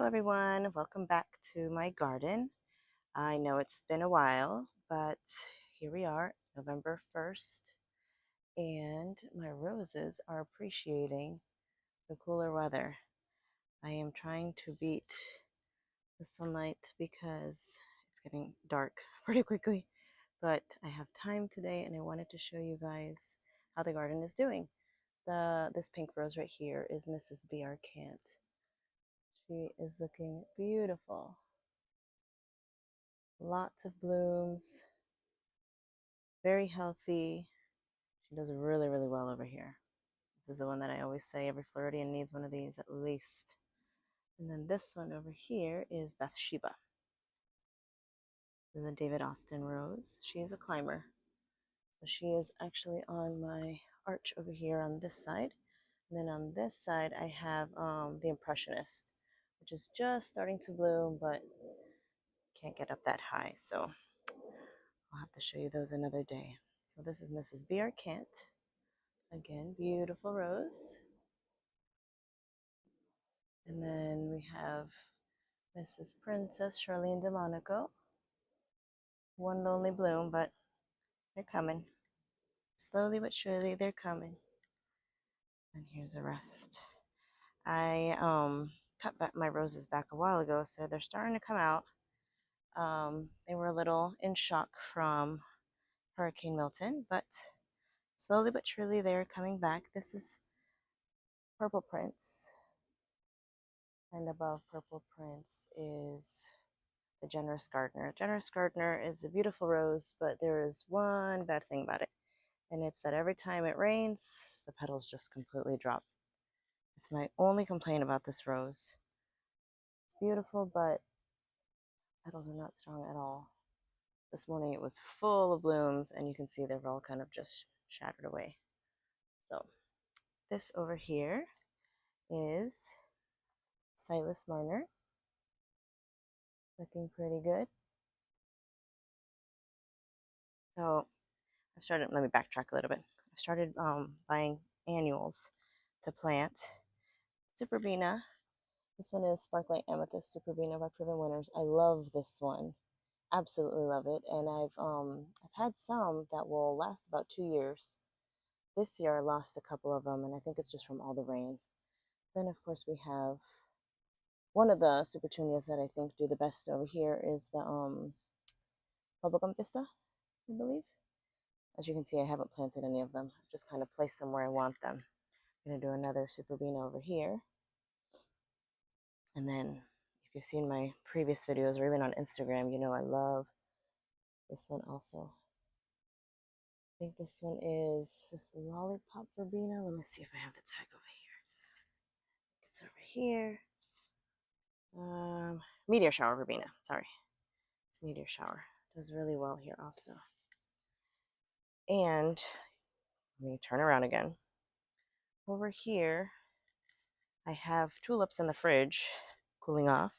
everyone, welcome back to my garden. I know it's been a while, but here we are, November 1st, and my roses are appreciating the cooler weather. I am trying to beat the sunlight because it's getting dark pretty quickly, but I have time today and I wanted to show you guys how the garden is doing. This pink rose right here is Mrs. B.R. Kant. She is looking beautiful. Lots of blooms, very healthy. She does really, really well over here. This is the one that I always say every Floridian needs one of these at least. And then this one over here is Bathsheba. This is a David Austin rose. She is a climber. So she is actually on my arch over here on this side. And then on this side, I have the Impressionist, which is just starting to bloom, but can't get up that high. So I'll have to show you those another day. So this is Mrs. B.R. Kant. Again, beautiful rose. And then we have Mrs. Princess Charlene de Monaco. One lonely bloom, but they're coming. Slowly but surely, they're coming. And here's the rest. I cut back my roses back a while ago, so they're starting to come out. They were a little in shock from Hurricane Milton, but slowly but surely they're coming back. This is Purple Prince. And above Purple Prince is the Generous Gardener. Generous Gardener is a beautiful rose, but there is one bad thing about it, and it's that every time it rains, the petals just completely drop. It's my only complaint about this rose. It's beautiful, but petals are not strong at all. This morning it was full of blooms, and you can see they've all kind of just shattered away. So this over here is Silas Marner, looking pretty good. So let me backtrack a little bit. I started buying annuals to plant. Superbena. This one is Sparklight Amethyst Superbena by Proven Winners. I love this one. Absolutely love it. And I've had some that will last about 2 years. This year I lost a couple of them, and I think it's just from all the rain. Then of course we have one of the Supertunias that I think do the best over here is the Bubblegum Vista, I believe. As you can see, I haven't planted any of them. I've just kind of placed them where I want them. I'm going to do another Superbena over here. And then if you've seen my previous videos or even on Instagram, you know I love this one also. I think this one is this Lollipop Verbena. Let me see if I have the tag over here. It's over here. Meteor Shower Verbena. Sorry. It's Meteor Shower. Does really well here also. And let me turn around again. Over here, I have tulips in the fridge cooling off,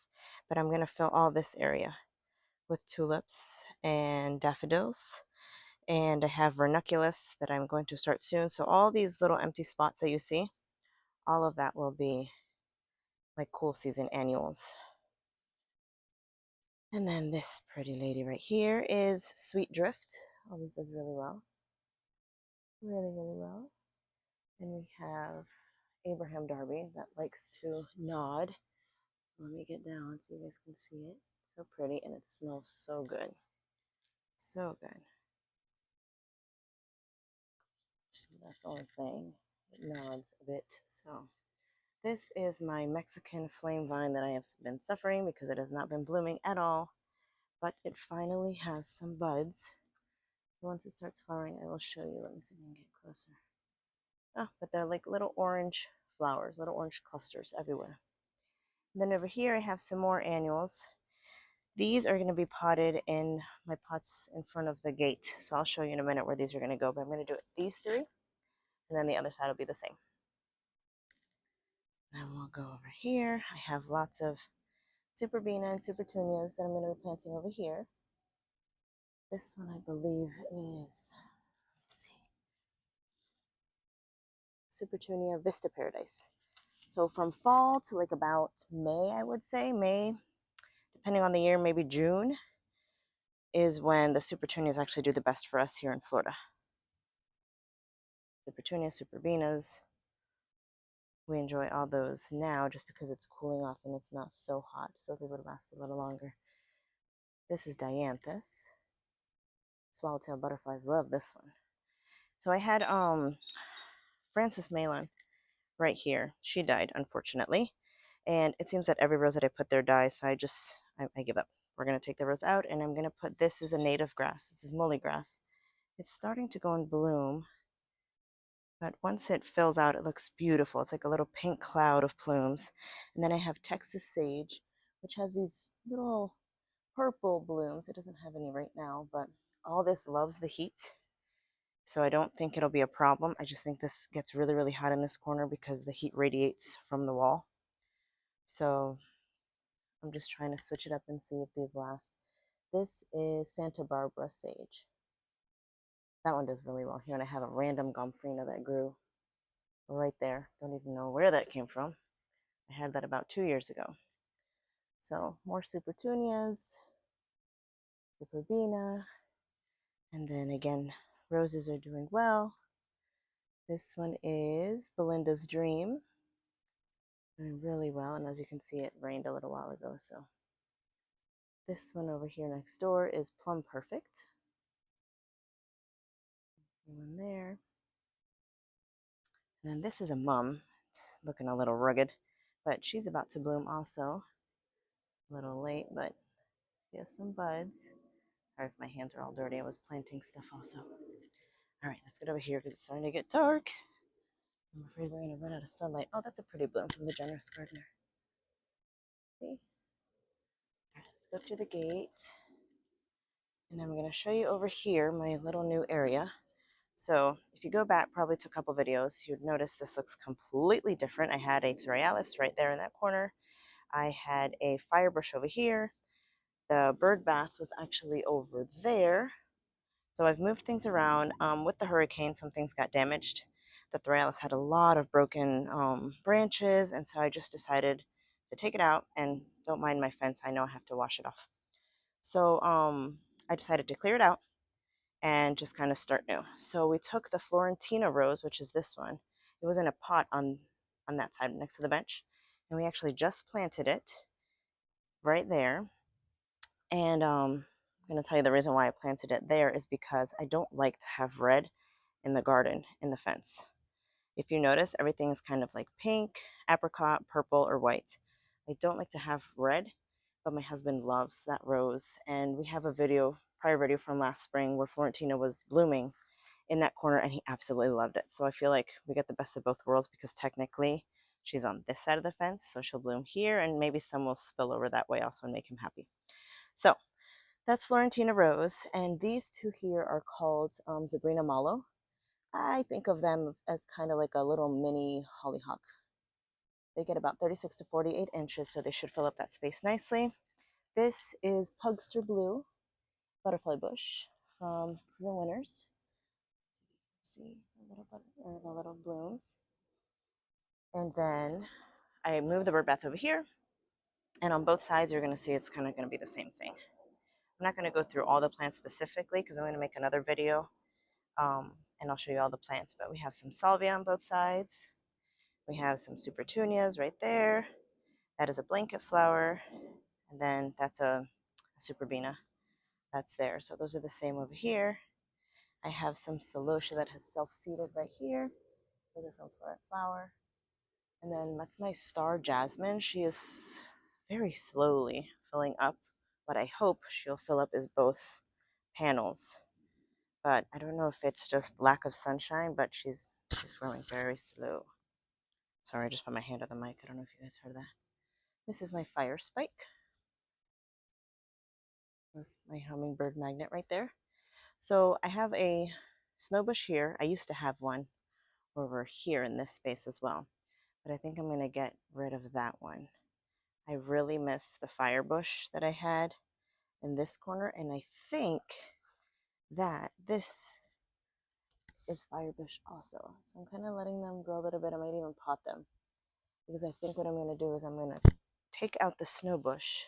but I'm going to fill all this area with tulips and daffodils. And I have ranunculus that I'm going to start soon. So all these little empty spots that you see, all of that will be my cool season annuals. And then this pretty lady right here is Sweet Drift. Always does really well. Really, really well. And we have Abraham Darby that likes to nod. Let me get down so you guys can see it. So pretty, and it smells so good. So good. That's the only thing. It nods a bit. So this is my Mexican flame vine that I have been suffering because it has not been blooming at all. But it finally has some buds. So once it starts flowering, I will show you. Let me see if I can get closer. Oh, but they're like little orange flowers, little orange clusters everywhere. And then over here, I have some more annuals. These are going to be potted in my pots in front of the gate. So I'll show you in a minute where these are going to go. But I'm going to do these three, and then the other side will be the same. Then we'll go over here. I have lots of Superbena and Supertunias that I'm going to be planting over here. This one, I believe, is, let's see, Supertunia Vista Paradise. So from fall to like about May, I would say, May, depending on the year, maybe June, is when the super petunias actually do the best for us here in Florida. Super petunias, super beanas. We enjoy all those now just because it's cooling off and it's not so hot, so they would last a little longer. This is dianthus. Swallowtail butterflies love this one. So I had Frances Malin right here. She died, unfortunately. And it seems that every rose that I put there dies, so I give up. We're going to take the rose out, and I'm going to put, this is a native grass. This is muley grass. It's starting to go in bloom, but once it fills out, it looks beautiful. It's like a little pink cloud of plumes. And then I have Texas sage, which has these little purple blooms. It doesn't have any right now, but all this loves the heat. So I don't think it'll be a problem. I just think this gets really, really hot in this corner because the heat radiates from the wall. So I'm just trying to switch it up and see if these last. This is Santa Barbara sage. That one does really well here. And I have a random gomphrena that grew right there. Don't even know where that came from. I had that about 2 years ago. So more supertunias, superbena, and then again, roses are doing well. This one is Belinda's Dream, doing really well. And as you can see, it rained a little while ago. So this one over here next door is Plum Perfect. One there. And then this is a mum. It's looking a little rugged, but she's about to bloom also. A little late, but she has some buds. Sorry if my hands are all dirty. I was planting stuff also. All right, let's get over here because it's starting to get dark. I'm afraid we're going to run out of sunlight. Oh, that's a pretty bloom from the Generous Gardener. See? All right, let's go through the gate. And I'm going to show you over here my little new area. So if you go back probably to a couple videos, you'd notice this looks completely different. I had a Thryallis right there in that corner. I had a firebush over here. The bird bath was actually over there. So I've moved things around. With the hurricane, some things got damaged. The Thryallis had a lot of broken branches, and so I just decided to take it out. And don't mind my fence. I know I have to wash it off. So I decided to clear it out and just kind of start new. So we took the Florentina rose, which is this one. It was in a pot on that side next to the bench. And we actually just planted it right there. And I'm going to tell you the reason why I planted it there is because I don't like to have red in the garden, in the fence. If you notice, everything is kind of like pink, apricot, purple, or white. I don't like to have red, but my husband loves that rose. And we have a prior video from last spring where Florentina was blooming in that corner and he absolutely loved it. So I feel like we get the best of both worlds because technically she's on this side of the fence, so she'll bloom here and maybe some will spill over that way also and make him happy. So that's Florentina rose, and these two here are called Zabrina Malo. I think of them as kind of like a little mini hollyhock. They get about 36 to 48 inches, so they should fill up that space nicely. This is Pugster Blue butterfly bush from Proven Winners. See the little blooms. And then I moved the bird bath over here, and on both sides you're going to see it's kind of going to be the same thing. I'm not going to go through all the plants specifically because I'm going to make another video and I'll show you all the plants. But we have some salvia on both sides. We have some supertunias right there. That is a blanket flower. And then that's a superbena. That's there. So those are the same over here. I have some celosia that have self-seeded right here. Those are from Floret Flower. And then that's my star jasmine. She is very slowly filling up. What I hope she'll fill up is both panels. But I don't know if it's just lack of sunshine, but she's growing very slow. Sorry, I just put my hand on the mic. I don't know if you guys heard that. This is my fire spike. That's my hummingbird magnet right there. So I have a snowbush here. I used to have one over here in this space as well. But I think I'm going to get rid of that one. I really miss the fire bush that I had in this corner. And I think that this is firebush also. So I'm kind of letting them grow a little bit. I might even pot them. because I think what I'm going to do is I'm going to take out the snow bush,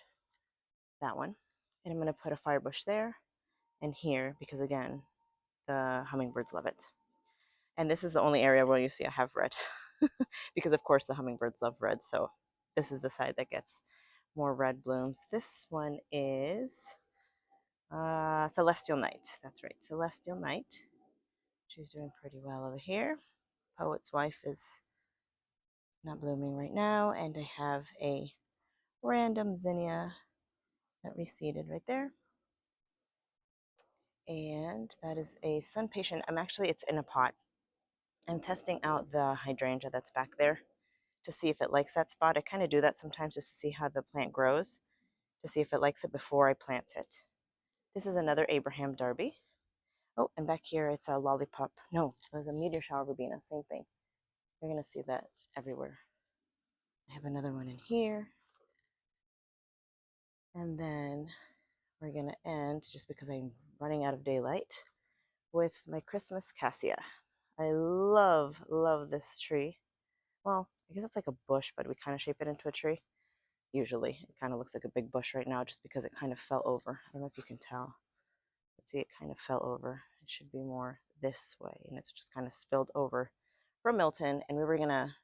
that one, and I'm going to put a fire bush there and here because, again, the hummingbirds love it. And this is the only area where you see I have red because, of course, the hummingbirds love red. So this is the side that gets more red blooms. This one is Celestial Night. That's right, Celestial Night. She's doing pretty well over here. Poet's Wife is not blooming right now. And I have a random zinnia that reseeded right there. And that is a Sun Patient. It's in a pot. I'm testing out the hydrangea that's back there to see if it likes that spot. I kind of do that sometimes just to see how the plant grows, to see if it likes it before I plant it. This is another Abraham Darby. Oh, and back here it's a lollipop. No, it was a meteor shower verbena. Same thing. You're going to see that everywhere. I have another one in here. And then we're going to end, just because I'm running out of daylight, with my Christmas cassia. I love, love this tree. Well, I guess it's like a bush, but we kind of shape it into a tree. Usually, it kind of looks like a big bush right now just because it kind of fell over. I don't know if you can tell. Let's see, it kind of fell over. It should be more this way, and it's just kind of spilled over from Milton. And we were gonna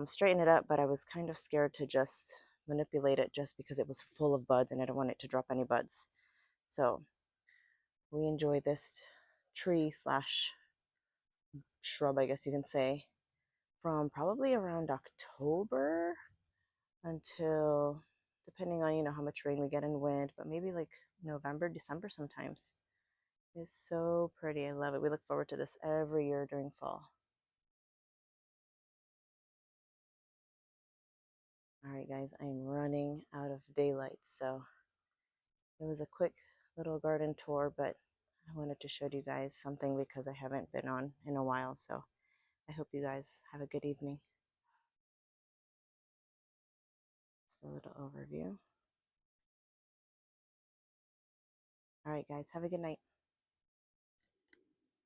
straighten it up, but I was kind of scared to just manipulate it just because it was full of buds and I don't want it to drop any buds. So we enjoy this tree slash shrub, I guess you can say, from probably around October until, depending on how much rain we get and wind, but maybe like November, December sometimes. It's so pretty. I love it. We look forward to this every year during fall. All right, guys, I'm running out of daylight, so it was a quick little garden tour, but I wanted to show you guys something because I haven't been on in a while. So I hope you guys have a good evening. Just a little overview. All right, guys, have a good night.